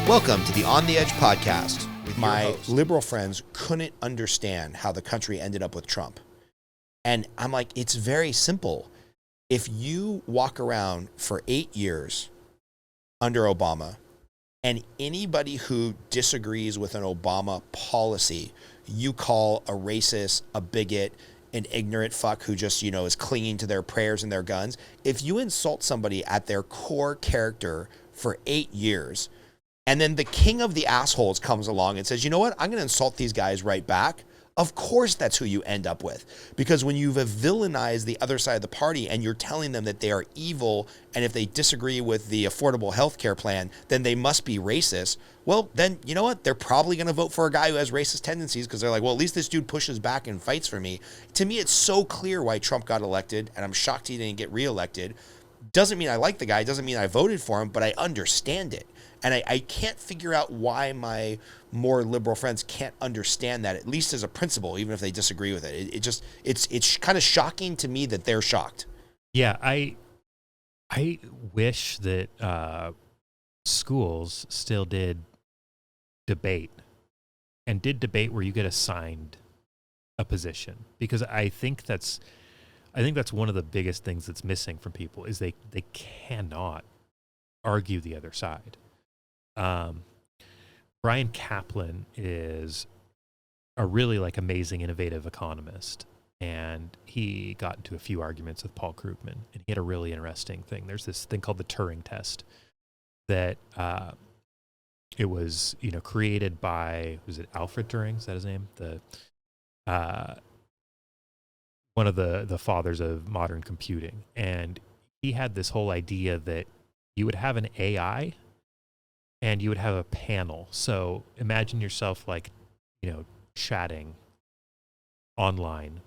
Welcome to the On the Edge podcast. My liberal friends couldn't understand how the country ended up with Trump. And I'm like, it's very simple. If you walk around for 8 years under Obama, and anybody who disagrees with an Obama policy, you call a racist, a bigot, an ignorant fuck who just, is clinging to their prayers and their guns. If you insult somebody at their core character for 8 years, and then the king of the assholes comes along and says, you know what, I'm going to insult these guys right back. Of course, that's who you end up with. Because when you've villainized the other side of the party and you're telling them that they are evil, and if they disagree with the affordable health care plan, then they must be racist. Well, then, you know what? They're probably going to vote for a guy who has racist tendencies because they're like, well, at least this dude pushes back and fights for me. To me, it's so clear why Trump got elected, and I'm shocked he didn't get reelected. Doesn't mean I like the guy, doesn't mean I voted for him, but I understand it. And I can't figure out why my more liberal friends can't understand that, at least as a principle, even if they disagree with it. It's kind of shocking to me that they're shocked. Yeah, I wish that schools still did debate, and did debate where you get assigned a position, because I think that's one of the biggest things that's missing from people is they cannot argue the other side. Brian Kaplan is a really amazing, innovative economist, and he got into a few arguments with Paul Krugman, and he had a really interesting thing. There's this thing called the Turing test that it was created by, was it Alfred Turing? Is that his name? One of the fathers of modern computing, and he had this whole idea that you would have an AI and you would have a panel. So imagine yourself chatting online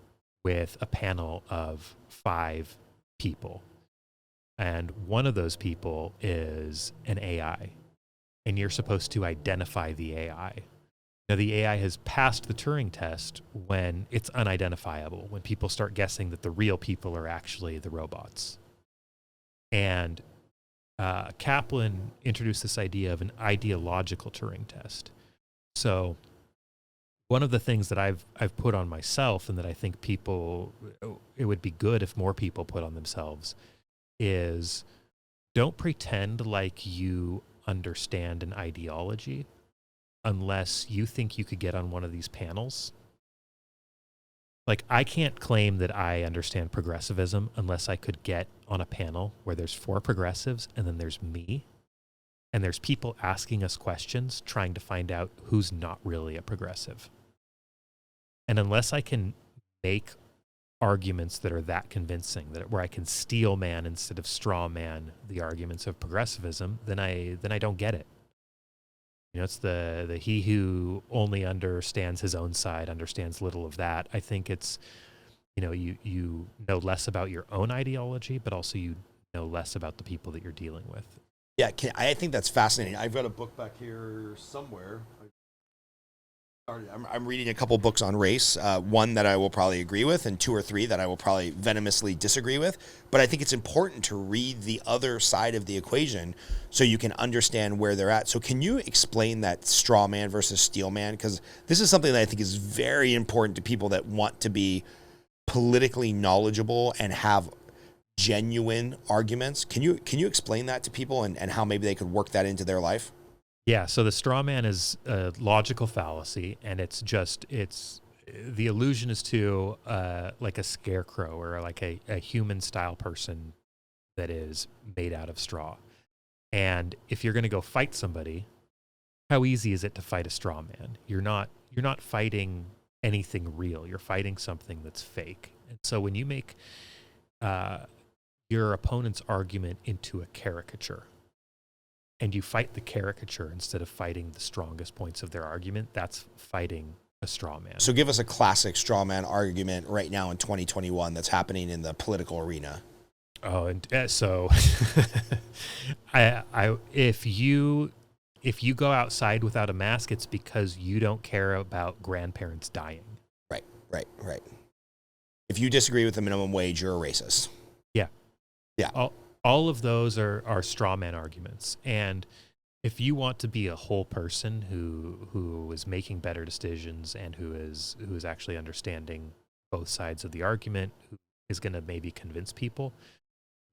with a panel of 5 people. And one of those people is an AI. And you're supposed to identify the AI. Now, the AI has passed the Turing test when it's unidentifiable, when people start guessing that the real people are actually the robots. And Kaplan introduced this idea of an ideological Turing test. So one of the things that I've put on myself, and that I think it would be good if more people put on themselves, is don't pretend like you understand an ideology unless you think you could get on one of these panels. I can't claim that I understand progressivism unless I could get on a panel where there's 4 progressives and then there's me, and there's people asking us questions trying to find out who's not really a progressive. And unless I can make arguments that are that convincing, where I can steelman instead of straw man the arguments of progressivism, then I don't get it. It's the he who only understands his own side understands little of that. I think it's, you know less about your own ideology, but also you know less about the people that you're dealing with. Yeah, I think that's fascinating. I've got a book back here somewhere. I'm reading a couple books on race, one that I will probably agree with, and 2 or 3 that I will probably venomously disagree with. But I think it's important to read the other side of the equation so you can understand where they're at. So can you explain that straw man versus steel man? Because this is something that I think is very important to people that want to be politically knowledgeable and have genuine arguments. Can you explain that to people and how maybe they could work that into their life? Yeah, so the straw man is a logical fallacy, and it's the illusion is to like a scarecrow or like a human style person that is made out of straw. And if you're going to go fight somebody, how easy is it to fight a straw man? You're not fighting anything real. You're fighting something that's fake. And so when you make your opponent's argument into a caricature, and you fight the caricature instead of fighting the strongest points of their argument, that's fighting a straw man. So give us a classic straw man argument right now in 2021 that's happening in the political arena. Oh, and so if you go outside without a mask, it's because you don't care about grandparents dying. Right. If you disagree with the minimum wage, you're a racist. Yeah. Yeah. All of those are straw man arguments. And if you want to be a whole person who is making better decisions and who is actually understanding both sides of the argument, who is going to maybe convince people,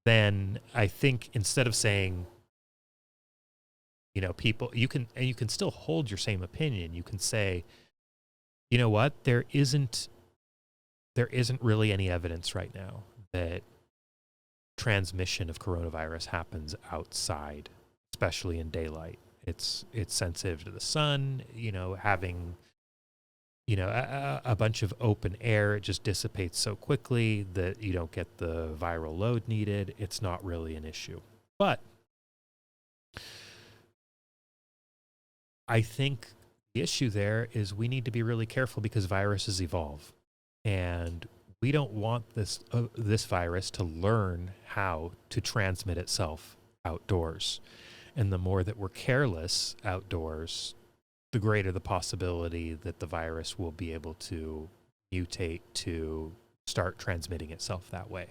then I think instead of saying, people, you can still hold your same opinion. You can say, you know what, there isn't really any evidence right now that transmission of coronavirus happens outside, especially in daylight. It's sensitive to the sun, having a bunch of open air, it just dissipates so quickly that you don't get the viral load needed. It's not really an issue. But I think the issue there is we need to be really careful because viruses evolve. And we don't want this virus to learn how to transmit itself outdoors. And the more that we're careless outdoors, the greater the possibility that the virus will be able to mutate to start transmitting itself that way.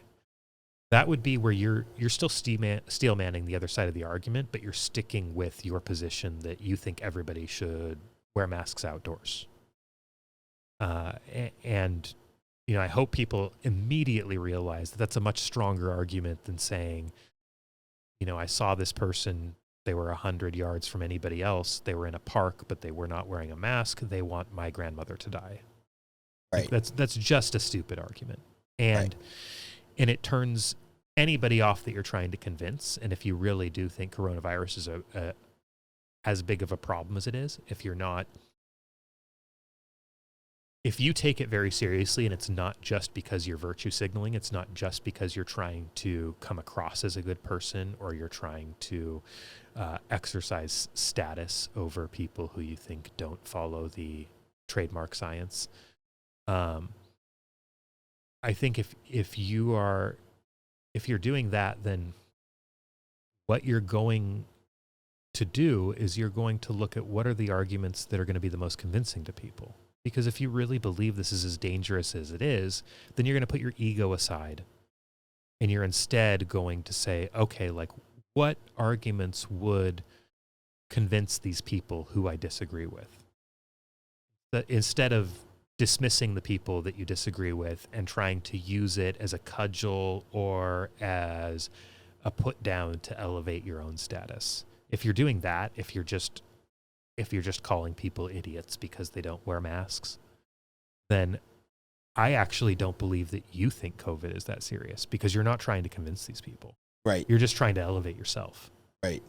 That would be where you're still steelmanning the other side of the argument, but you're sticking with your position that you think everybody should wear masks outdoors. And I hope people immediately realize that that's a much stronger argument than saying, I saw this person, they were 100 yards from anybody else. They were in a park, but they were not wearing a mask. They want my grandmother to die. Right. That's just a stupid argument. And it turns anybody off that you're trying to convince. And if you really do think coronavirus is as big of a problem as it is, if you take it very seriously and it's not just because you're virtue signaling, it's not just because you're trying to come across as a good person or you're trying to exercise status over people who you think don't follow the trademark science. I think if you're doing that, then what you're going to do is you're going to look at what are the arguments that are going to be the most convincing to people. Because if you really believe this is as dangerous as it is, then you're going to put your ego aside. And you're instead going to say, okay, like what arguments would convince these people who I disagree with? That instead of dismissing the people that you disagree with and trying to use it as a cudgel or as a put down to elevate your own status. If you're doing that, if you're just calling people idiots because they don't wear masks, then I actually don't believe that you think COVID is that serious because you're not trying to convince these people. Right. You're just trying to elevate yourself. Right.